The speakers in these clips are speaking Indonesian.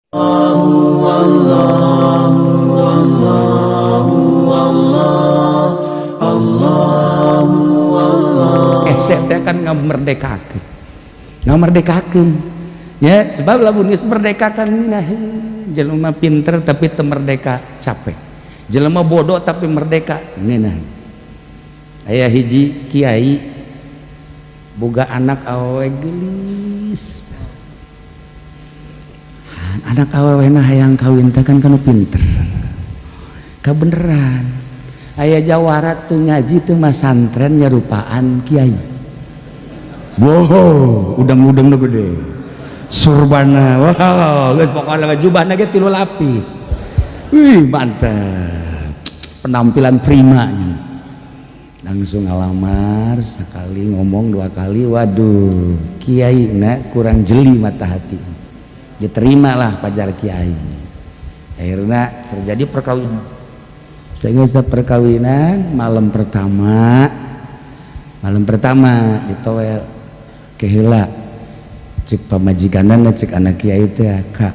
Esek teh kan ngamerdekakeun ya, sebab lamun geus merdeka kan nah jelema pinter tapi teu merdeka capek, jelema bodoh tapi merdeka ngeunah. Aya hiji kiai boga anak awewe geulis, anak awewena hayang kawin teh kan kanu pinter kabeneran. Aya jawara teu ngaji teu masantren nyarupaan kiai. Wow, udang-udang nu gede. Surbana, wow, geus pokona jubahna ge 3 lapis. Wih, mantap. Penampilan prima nya. Langsung ngalamar, sekali ngomong 2 kali, waduh, kiai na kurang jeli mata hati. Diterimalah pajar kiai. Akhirnya terjadi perkawinan. Sehingga perkawinan malam pertama ditowel keheula cek pamajikanana cek anak kiai teh, kak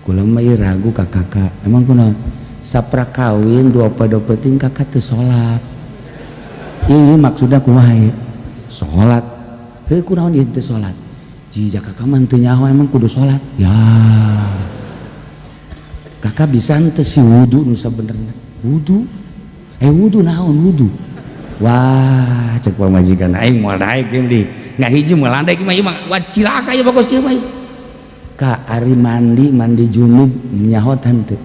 kula mah ragu ka kakak, emang kunaon sapra kawin 2 peuting kakak teu salat. Ieu maksudna kumaha ieu salat, heuh kunaon ieu teu salat, jija kakak mah teu nyaho emang kudu salat ya. Kakak bisa teu si wudu nu sabenerna wudu naon wudu, wah cek pamajikan aing moal daek ieu di nggak hiji moal daek mah ieu mah cilaka ieu bagus kieu mah. Ka ari mandi junub nyaho teu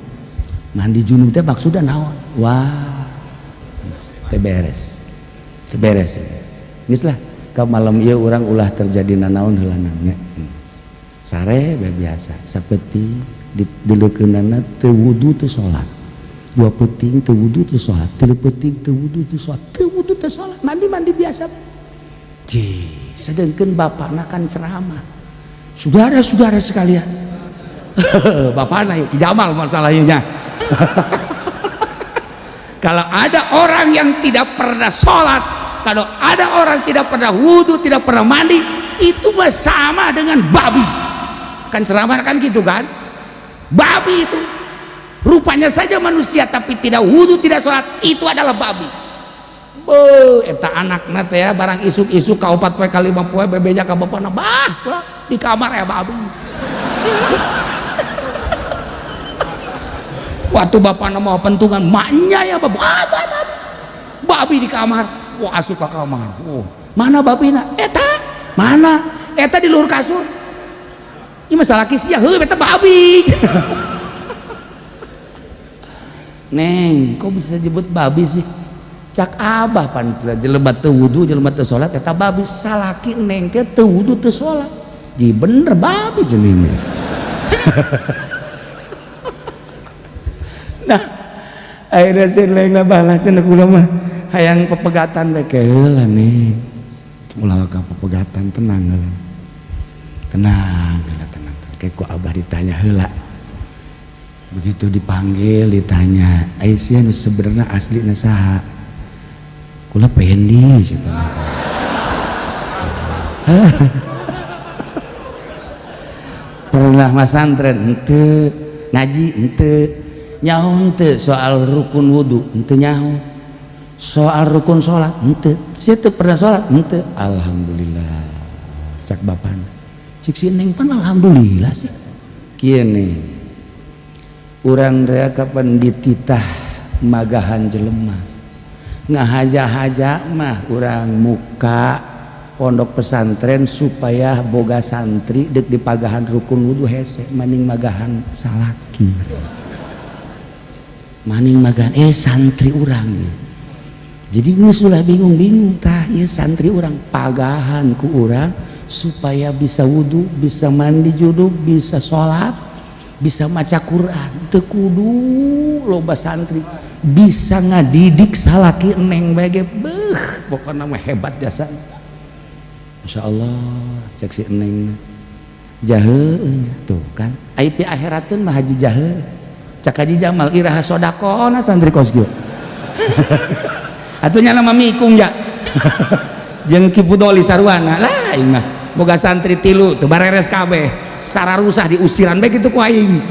mandi junub teh maksudna naon, wah teu beres geus lah ka malam ieu urang ulah terjadi nanaon heula nya sare bae biasa sapeting dileukeunana teu wudu teu salat, 2 peuting teu wudu teu salat, 3 peuting teu wudu teu salat, teu wudu teu salat, mandi biasa. Sedengkeun bapakna kan ceramah. Saudara-saudara sekalian. Bapakna Ki Jamal masalahnya. Kalau ada orang yang tidak pernah sholat, kalau ada orang tidak pernah wudu, tidak pernah mandi, itu mah sama dengan babi. Kan ceramah kan gitu kan? Babi itu. Rupanya saja manusia tapi tidak wudu tidak sholat, itu adalah babi. Eta anakna teh ya barang isuk-isuk ka 4 poe ka 5 poe bebeja ka bapana bah di kamar ya babi. Waktu bapana mau pentungan maknya ya babi di kamar. Wah asup ka kamar. Oh, mana babina? Eta mana? Eta di luhur kasur. Ini masalah kisah heuh eta babi. Neng, kok bisa disebut babi sih? Cak abah pan jelema teu wudu, jelema teu salat eta babi. Salaki neng teh teu wudu teu salat. Ji bener babi cenah. Nah, akhirnya selengna balah cenah kula mah hayang pepegatan we keula nih. Ulah ka pepegatan tenang heula. Tenang. Kayak ku abah ditanya heula. Begitu dipanggil ditanya Aisyah sebenarnya asli nasaha kula pendi pernah masantren ente ngaji ente nyaho ente soal rukun wudu ente nyaho soal rukun sholat ente situ pernah sholat ente alhamdulillah cak bapan cik si neng pan alhamdulillah sih kieu nih urang teh kapan dititah magahan jelema ngahaja-haja mah urang muka pondok pesantren supaya boga santri dek di pagahan rukun wudu hese maning magahan salaki maning magahan santri urang ya. Jadi geus ulah bingung-bingung tah ieu santri urang pagahan ku urang supaya bisa wudu bisa mandi junub bisa sholat bisa maca Quran teu kudu loba santri bisa ngadidik salaki eneng bage beuh pokona mah hebat jasa masyaallah cek si eneng jahe tuh kan aib di akhirateun mah haji jahe cak Haji Jamal iraha sodakona santri kos kieu atuh nya nama mikung ja jeung Ki Pudoli sarwana lah ieu mah boga santri 3 teu bareres kabeh sararusah diusiran baik itu ku aing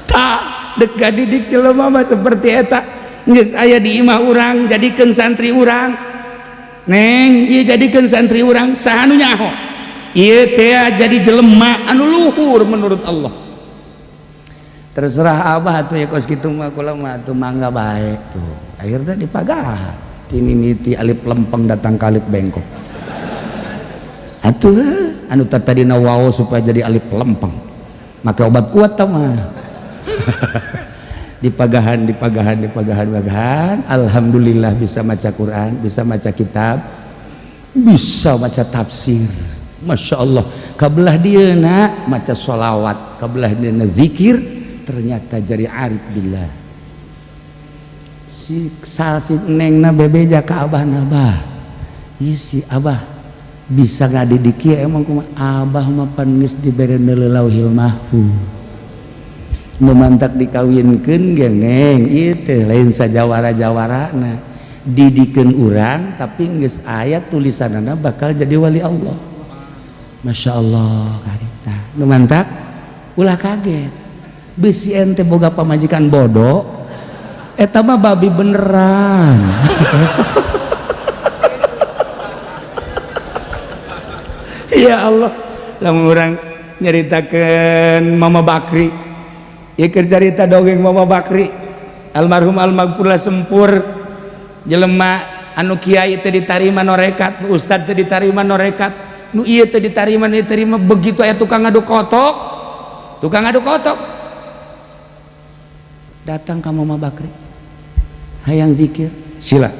tak dek didik jelema mah seperti eta geus aya di imah urang jadikeun santri urang neng ieu jadikeun santri urang saha nu nyaho ieu teh jadi jelema anu luhur menurut Allah. Terserah abah tuh ya kos kitu mah kula mah tuh mangga bae tuh akhirnya dipagahan timimiti alif lempeng datang kalip bengkok atuh anu tadina wao supaya jadi alif lempeng make obat kuat mah dipagahan alhamdulillah bisa maca Quran bisa maca kitab bisa maca tafsir masya Allah kabelah dieuna maca sholawat kabelah dieuna zikir ternyata jadi arif billah si nengna bebeja ka abahna bah ieu si abah bisa ngadidik ieu emang kumaha abah mah pan geus dibere lauhil mahfuz nu mantak dikawinkeun ge neng ieu teh lain sajawara-jawarana didikeun urang tapi geus aya tulisanana bakal jadi wali Allah masya Allah karita nu mantak ulah kaget bisi ente boga pamajikan bodoh eta mah babi beneran ya Allah lamun urang nyaritakeun Mama Bakri ieu keur carita dongeng Mama Bakri almarhum almaghfurlah sempur jelema anu kiai teh ditarima norekat nu ustad teh ditarima norekat nu ieu teh ditarima begitu aya tukang ngadu kotok datang ke Mama Bakri hayang zikir sila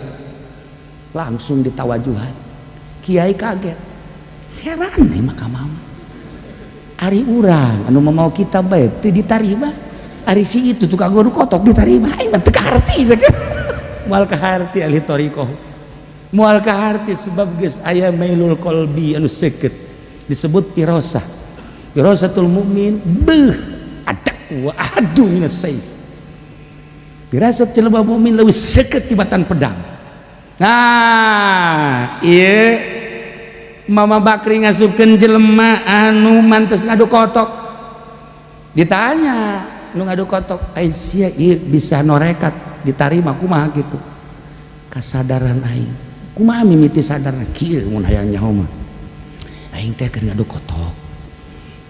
langsung ditawajuhan kiai kaget heran nih maka mama ari urang anu mau kita bae teu ditarima ari si itu tukang ngadu kotok ditarima aing mah teu kaharti moal kaharti ahli thariqah moal kaharti sebab geus aya mailul qalbi anu seukeut disebut firasatul mukmin beuh adak wa adu minas saif firasat jelema mukmin leuwih seukeut tibatan pedang. Nah, ieu Mama Bakri ngasupkeun jelema anu mantes ngadu kotok. Ditanya, nu ngadu kotok, Aisyah ieu bisa norekat ditarima kumaha kitu. Kasadaran aing. Kumaha mimiti sadarna kieu mun hayang nyaho mah. Aing teh keur ngadu kotok.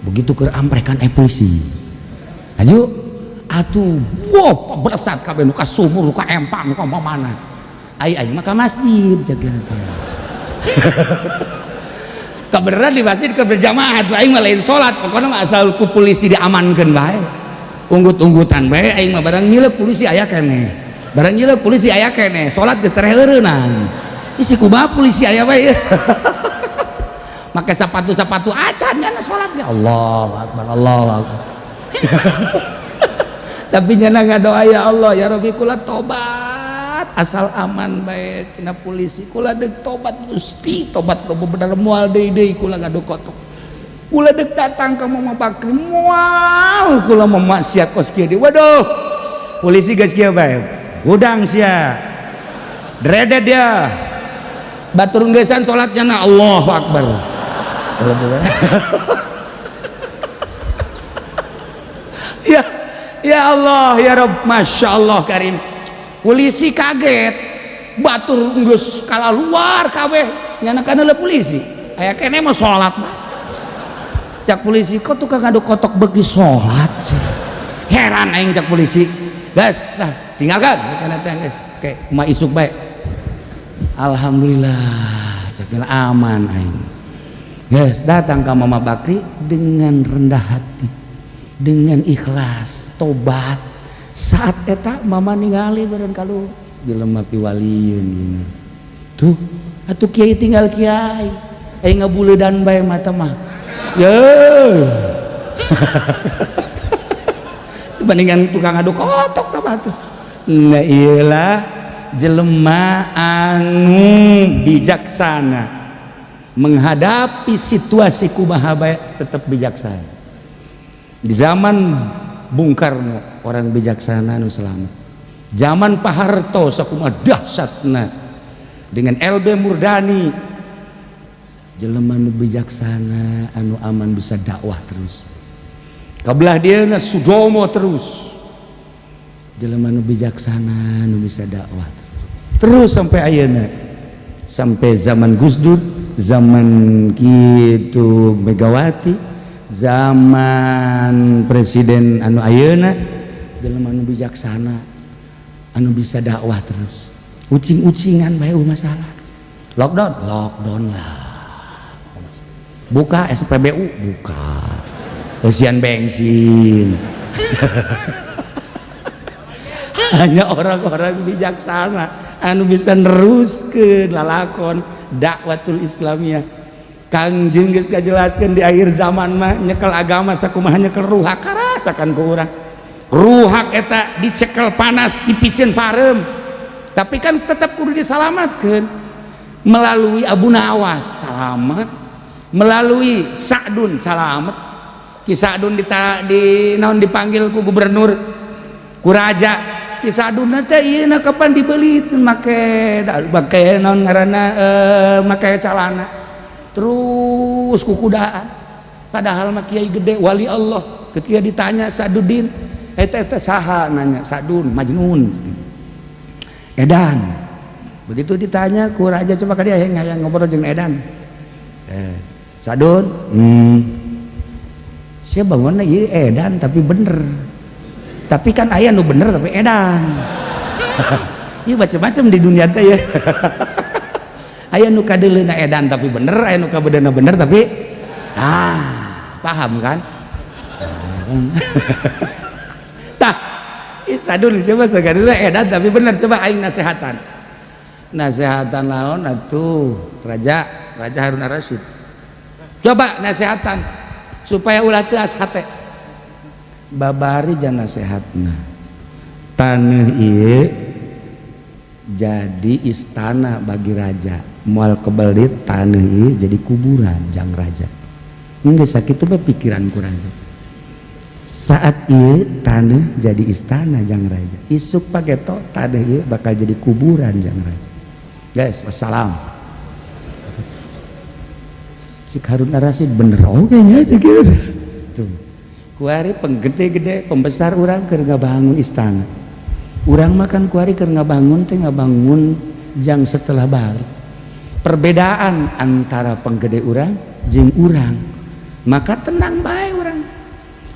Begitu keur amprekan polisi. Aju atuh wow beresat kabeh nu ka sumur nu ka empang nu ka mana aing mah ka masjid jaga kabeneran di masjid keur berjamaah tuh aing mah lain salat pokona mah asal ku polisi diamankeun bae unggut-unggutan bae aing mah barang nyileup polisi aya keneh salat geus terheureunan isi kumaha polisi aya bae make sepatu acan nya salat ge Allahu akbar tapi nyana ngadoa ya Allah ya Rabbi kula tobat asal aman bae tina polisi kula deuk tobat Gusti tobat loba bener moal deui kula ngadu kotok kula deuk datang ka Mama Bakri moal kula memaksiat kos kieu deui waduh polisi geus kieu bae udang sia dredet dia batur ngeusan salatnya na Allahu akbar salat dulu ya Allah ya Rabb masya Allah karim polisi kaget batur geus kalaluar kabeh nyana kana polisi aya keneh mah salat mah cak polisi kok tukang ngadu kotok beuki salat sih heran aing cak polisi gas dah tinggalkan kana teh geus oke mah isuk bae alhamdulillah cak aman aing geus datang ka Mama Bakri dengan rendah hati dengan ikhlas tobat saat eta mama ningali beren kalau jelema piwalieun tuh atuh kiai tinggal kiai ngabuleudan bae mata mah ye bandingan tukang adu kotok tah tuh nah iyalah jelema anu bijaksana menghadapi situasi kumaha bae tetap bijaksana. Di zaman Bung Karno orang bijaksana nu selamat. Zaman Pak Harto sakumaha dahsyatna dengan LB Murdani jelema nu bijaksana anu aman bisa dakwah terus kabelah dia na sudomo terus jelema nu bijaksana nu bisa dakwah terus sampai ayeuna sampai zaman Gus Dur zaman kitu Megawati zaman presiden anu ayeuna jelema nu bijaksana anu bisa dakwah terus ucing-ucingan bae masalah lockdown lah buka SPBU buka usian bensin hanya orang-orang bijaksana anu bisa neruskeun lalakon dakwatul Islamiyah. Kangjeng geus kajelaskeun di akhir zaman mah nyekel agama sakumaha nyekel ruhak karasakan ku urang ruhak eta dicekel panas dipicen parem tapi kan tetap kudu disalamatkeun melalui Abu Nawas selamat melalui Sa'dun selamat Ki Sa'dun dipanggil ku gubernur ku raja Ki Sa'dun teh ieu na kapan dibeli make naon ngaranna make calana terus ku kudaan padahal mah kiai gede wali Allah ketika ditanya Sa'duddin eta saha nanya Sa'dun Majnun edan begitu ditanya ku raja coba ka dia hayang ngobrol jeung edan Sadun, saya bangunnya iya edan tapi bener, tapi kan ayah nu bener tapi edan, iya macam-macam di dunia teh ya, ayah nu kadelena edan tapi bener, ayah nu kabedana bener tapi, paham kan? Tah, Sadun coba sekarang edan tapi bener coba aing nasehatan naon atuh Raja Harun Ar-Rasyid. Coba nasehatan supaya ulah teu ashate babari jangan nasehatna taneuh ieu jadi istana bagi raja moal kebelit taneuh ieu jadi kuburan jang raja geus sakitu mah pikiran ku raja saat ieu taneuh jadi istana jang raja isuk pageto taneuh ieu bakal jadi kuburan jang raja. Guys, wassalam. Si Harun Ar-Rasyid bener oge nya itu gitu. Tuh. Kuari penggede-gede pembesar urang keur ngabangun istana. Urang makan kuari keur ngabangun teh ngabangun jang setelah balik. Perbedaan antara penggede urang jeung urang. Maka tenang bae urang.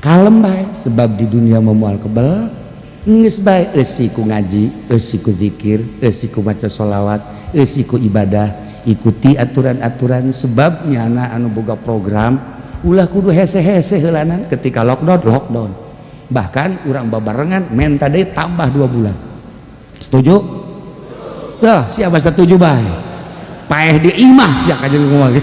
Kalem bae sebab di dunia moal kebel geus bae eusi ku ngaji, eusi ku zikir, eusi ku maca sholawat, eusi ku ibadah. Ikuti aturan-aturan sebab nyana anu boga program ulah kudu hese-hese heulanan ketika lockdown bahkan urang babarengan men tadi tambah 2 bulan setuju? Siapa setuju bae paeh di imah sia kajeng ngomong